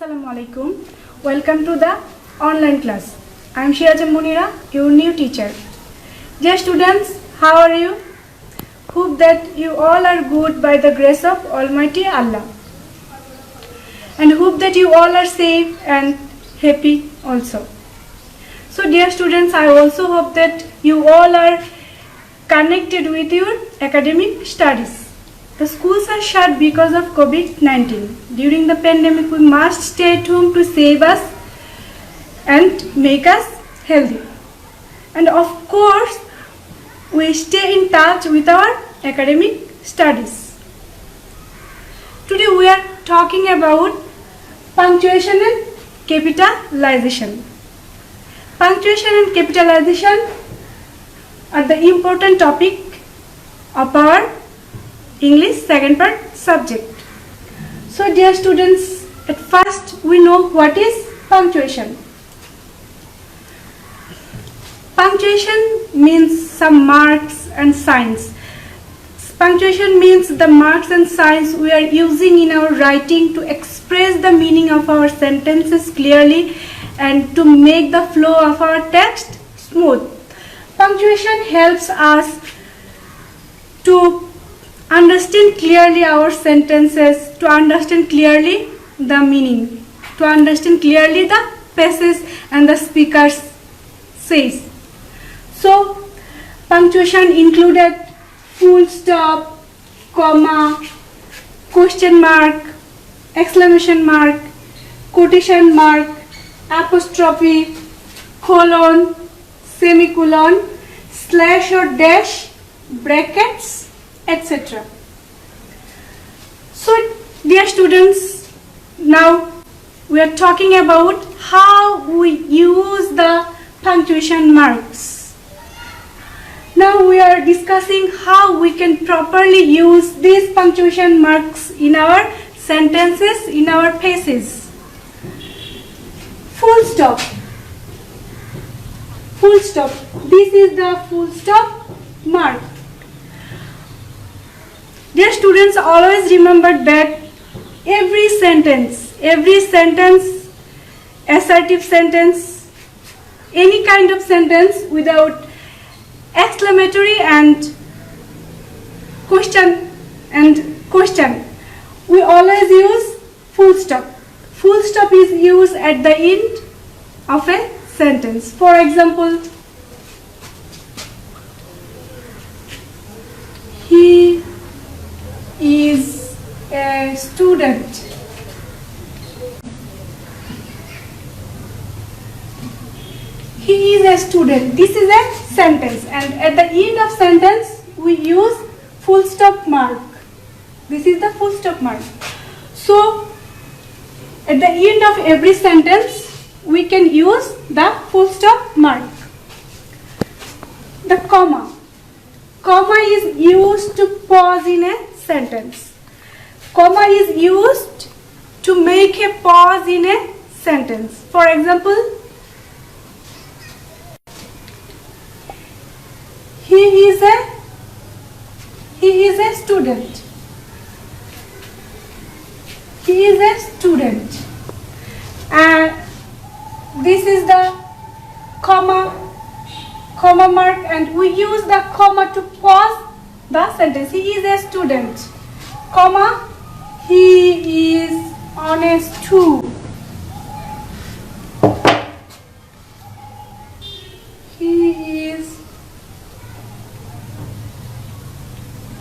Assalamu alaikum. Welcome to the online class. I am Shiraja Munira, your new teacher. Dear students, how are you? Hope that you all are good by the grace of Almighty Allah. And hope that you all are safe and happy also. So dear students, I also hope that you all are connected with your academic studies. The schools are shut because of COVID-19. During the pandemic, we must stay at home to save us and make us healthy. And of course, we stay in touch with our academic studies. Today we are talking about punctuation and capitalization. Punctuation and capitalization are the important topic of our English second part subject. So dear students, at first we know what is punctuation. Punctuation means some marks and signs. Punctuation means the marks and signs we are using in our writing to express the meaning of our sentences clearly and to make the flow of our text smooth. Punctuation helps us to understand clearly our sentences, to understand clearly the meaning, to understand clearly the passage and the speaker says. So, punctuation included full stop, comma, question mark, exclamation mark, quotation mark, apostrophe, colon, semicolon, slash or dash, brackets, etc. So, dear students, now we are talking about how we use the punctuation marks. Now we are discussing how we can properly use these punctuation marks in our sentences, in our passages. Full stop. Full stop. This is the full stop mark. Dear students, always remember that every sentence, assertive sentence, any kind of sentence without exclamatory and question, we always use full stop. Full stop is used at the end of a sentence. For example, he is a student. He is a student. This is a sentence, and at the end of sentence we use full stop mark. This is the full stop mark. So at the end of every sentence we can use the full stop mark. The comma. Comma is used to pause in a sentence. Comma is used to make a pause in a sentence. For example, he is a student. He is a student. And this is the comma mark, and we use the comma to pause the sentence. He is a student, comma, he is honest too. He is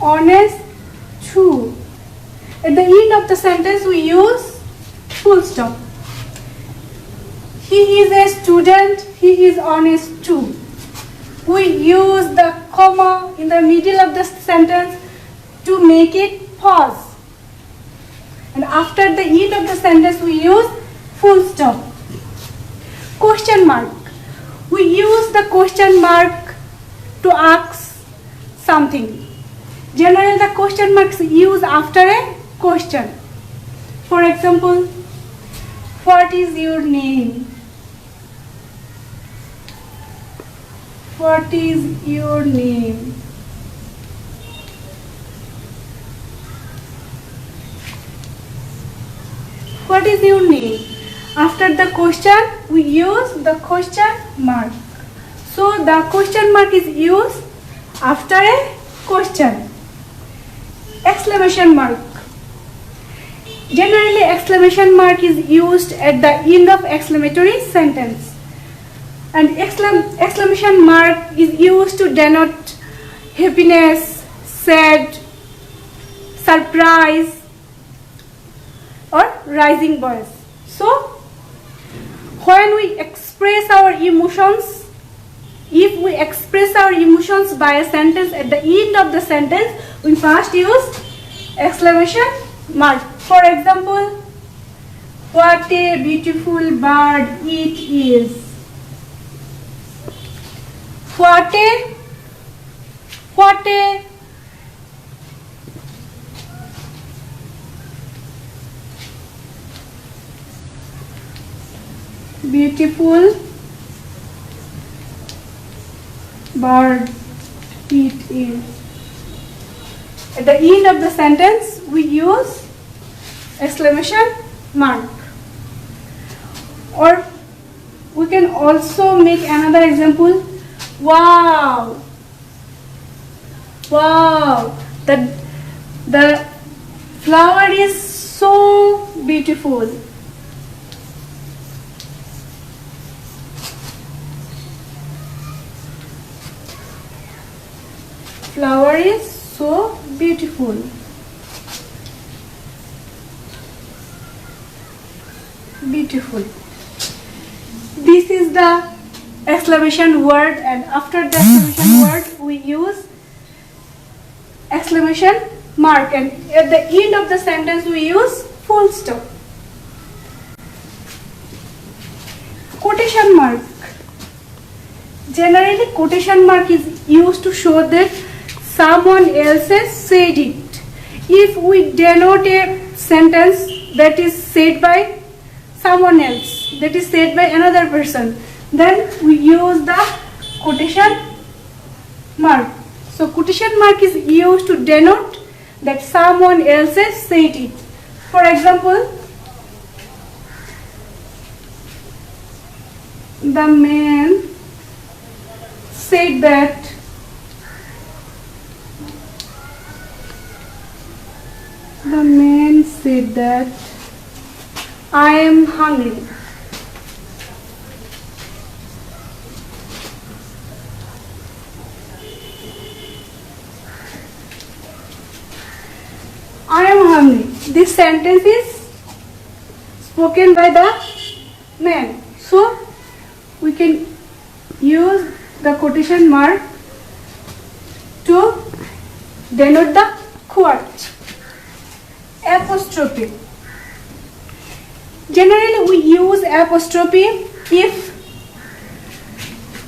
honest too. At the end of the sentence we use full stop. He is a student, he is honest too. We use the comma in the middle of the sentence to make it pause. And after the end of the sentence we use full stop. Question mark. We use the question mark to ask something. Generally the question marks used after a question. For example, what is your name? What is your name? What is your name? After the question, we use the question mark. So the question mark is used after a question. Exclamation mark. Generally, exclamation mark is used at the end of exclamatory sentence. And exclamation mark is used to denote happiness, sad, surprise, or rising voice. So, when we express our emotions, if we express our emotions by a sentence at the end of the sentence, we first use exclamation mark. For example, what a beautiful bird it is. What a beautiful bird it is. At the end of the sentence, we use exclamation mark. Or we can also make another example. Wow! Wow! The flower is so beautiful. Flower is so beautiful. Beautiful. This is the exclamation word, and after the exclamation word we use exclamation mark, and at the end of the sentence we use full stop. Quotation mark. Generally, quotation mark is used to show that someone else has said it. If we denote a sentence that is said by someone else, that is said by another person, then we use the quotation mark. So quotation mark is used to denote that someone else has said it. For example, the man said that I am hungry. I am hungry. This sentence is spoken by the man. So we can use the quotation mark to denote the quote. Apostrophe. Generally, we use apostrophe if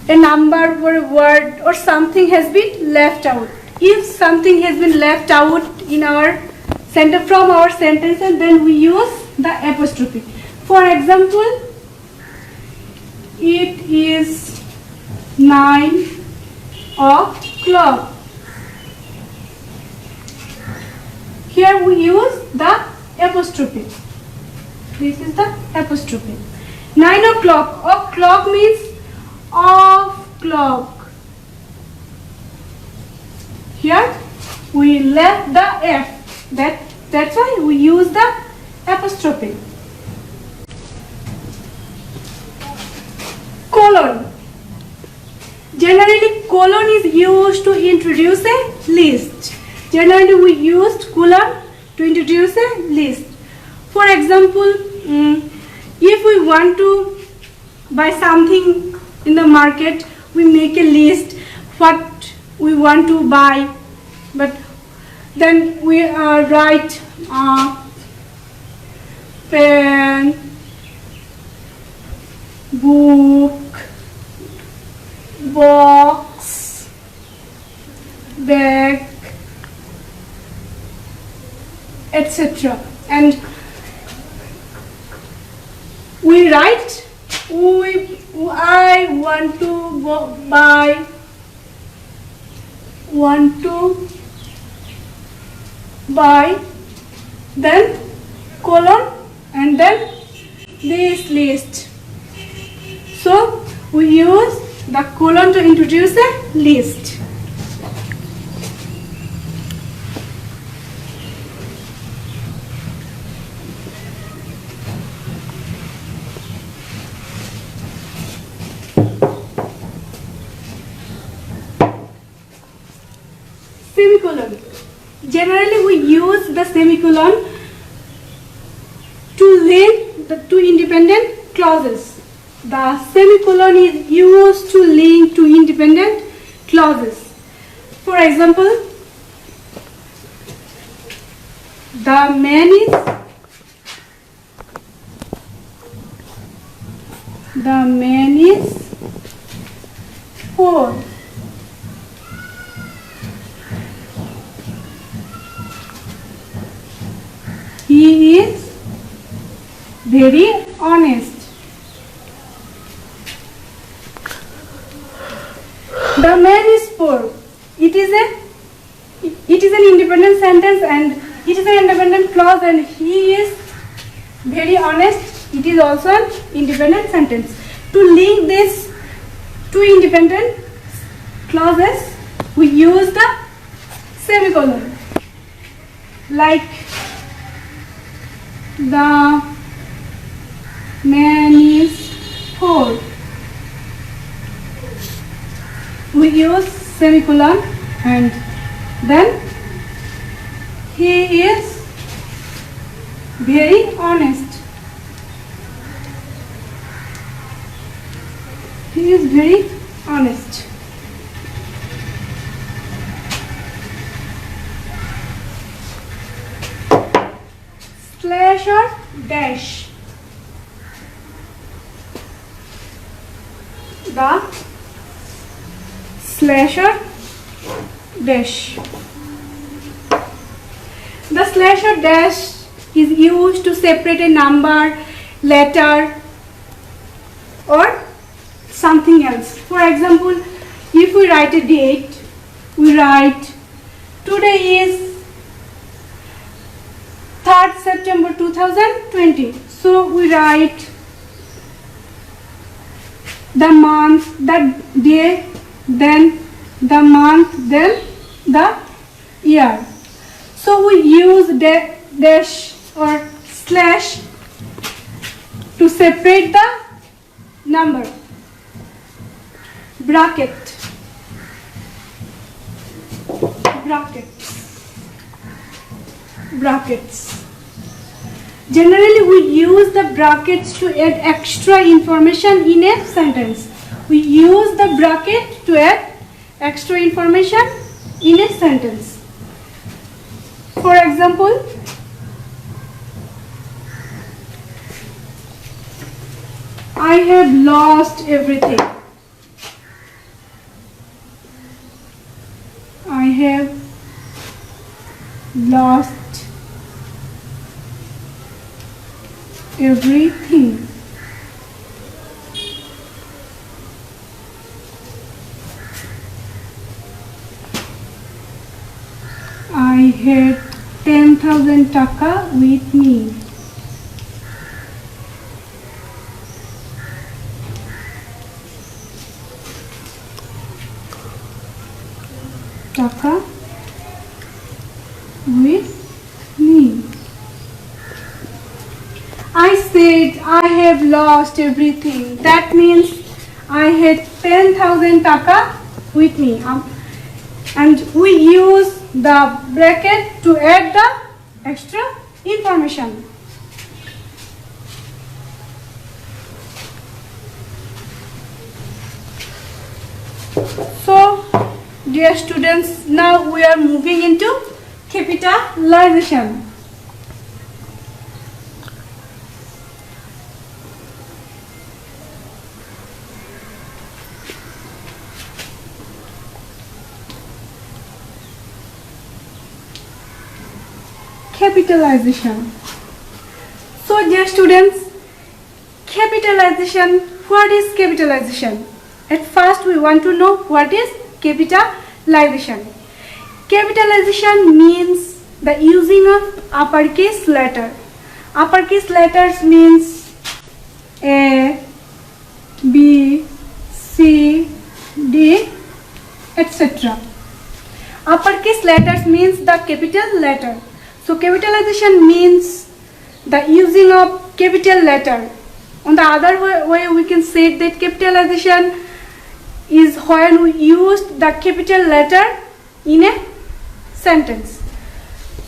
a number or a word or something has been left out. If something has been left out in our sentence from our sentences, then we use the apostrophe. For example, it is 9 o'clock. Here we use the apostrophe. This is the apostrophe. 9 o'clock. O'clock means off clock. Here we left the F. That's why we use the apostrophe. Colon. Generally, colon is used to introduce a list. Generally, we used colon to introduce a list. For example, if we want to buy something in the market, we make a list what we want to buy, but then we write pen, book, box, bag, etc. And we write I want to buy, then colon and then this list. So we use the colon to introduce a list. Semicolon. Generally we use the semicolon to link the two independent clauses. The semicolon is used to link two independent clauses. For example, the man is 4. He is very honest. The man is poor. It is an independent sentence and it is an independent clause, and he is very honest. It is also an independent sentence. To link these two independent clauses, we use the semicolon. Like the man is 4. We use semicolon, and then he is very honest. He is very honest. Slash or dash. The slash or dash. The slash or dash is used to separate a number, letter, or something else. For example, if we write a date, we write today is 3rd September 2020. So we write the month, the day, then the month, then the year. So we use dash or slash to separate the number. Brackets. Generally we use the brackets to add extra information in a sentence. We use the bracket to add extra information in a sentence. For example, I have lost everything. I have lost everything. I had 10,000 taka with me. Taka with me. I said I have lost everything. That means I had 10,000 taka with me. And we use the bracket to add the extra information. So, dear students, now we are moving into capitalization. Capitalization. So, dear students, capitalization, what is capitalization? At first we want to know what is capitalization. Capitalization means the using of uppercase letter. Uppercase letters means A, B, C, D, etc. Uppercase letters means the capital letter. So capitalization means the using of capital letter. On the other way we can say that capitalization is when we use the capital letter in a sentence.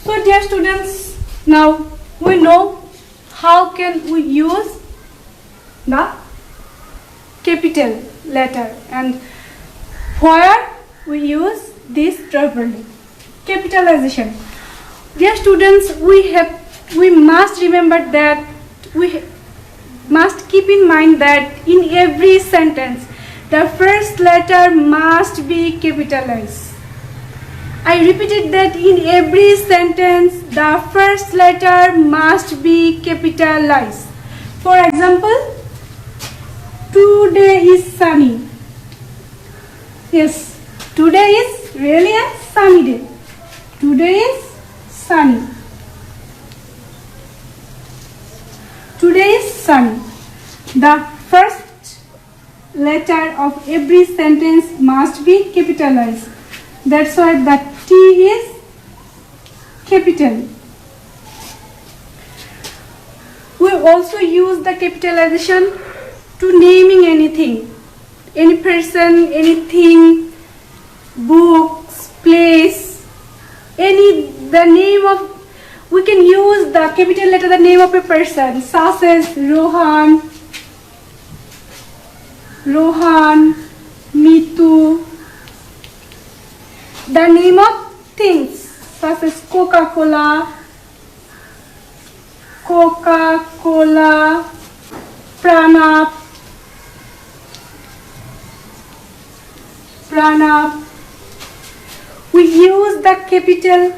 So dear students, now we know how can we use the capital letter and where we use this properly. Capitalization. Dear students, we must remember that we must keep in mind that in every sentence the first letter must be capitalized. I repeated that in every sentence the first letter must be capitalized. For example, today is sunny. Yes, today is really a sunny day. Today is sunny. Today is sunny. The first letter of every sentence must be capitalized. That's why the T is capital. We also use the capitalization to naming anything. Any person, anything, books, place, the name of, we can use the capital letter, the name of a person, such as Rohan, Mitu. The name of things, such as Coca-Cola, Pranab. We use the capital,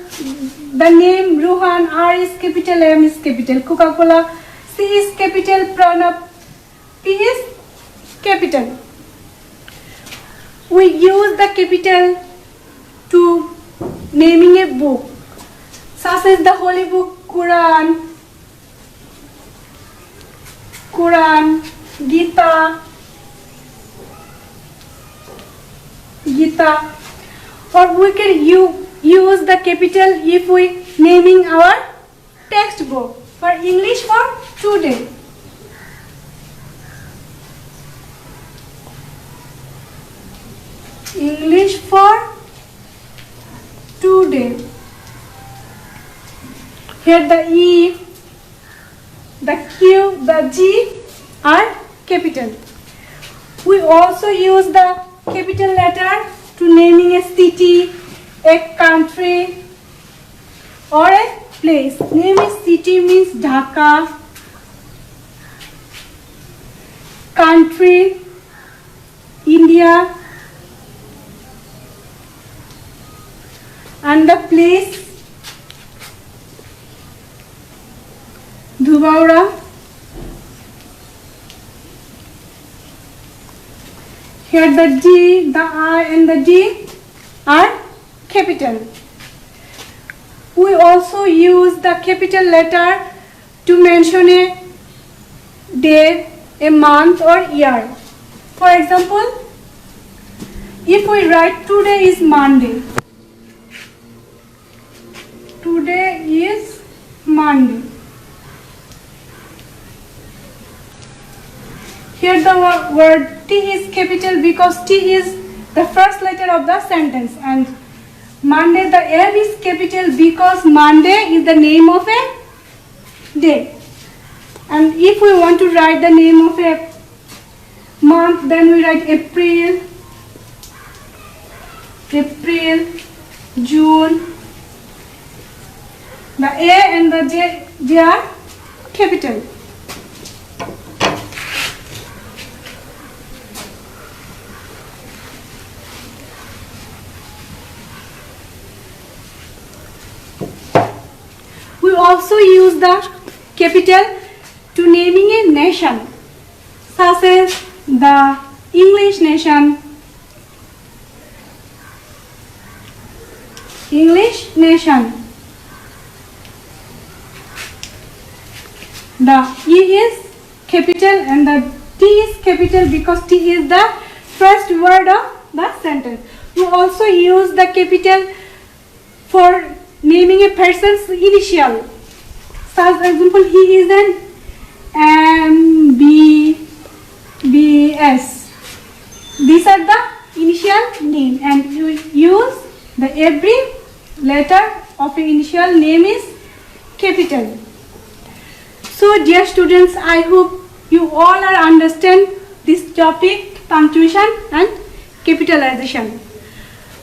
the name Rohan, R is capital, M is capital, Coca-Cola, C is capital, Pranab, P is capital. We use the capital to naming a book, such as the holy book Quran, Gita, or we can use the capital if we naming our textbook. For English, for today. English for today. Here the E, the Q, the G are capital. We also use the capital letter to naming a city, a country, or a place. Name a city means Dhaka, country, India, and the place Dhubaura. Here the D, the I and the D are capital. We also use the capital letter to mention a day, a month or year. For example, if we write today is Monday. Today is Monday. Here the word T is capital because T is the first letter of the sentence, and Monday, the M is capital because Monday is the name of a day. And if we want to write the name of a month, then we write April, June. The A and the J are capital. We also use the capital to naming a nation, such as the English nation, The E is capital and the T is capital because T is the first word of the sentence. You also use the capital for naming a person's initial. For example, he is an MBBS. These are the initial name, and you use the every letter of an initial name is capital. So dear students, I hope you all are understand this topic, punctuation and capitalization.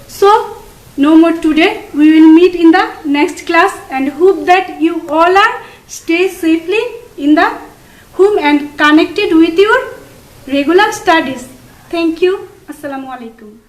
So no more today. We will meet in the next class and hope that you all are stay safely in the home and connected with your regular studies. Thank you. Assalamu alaikum.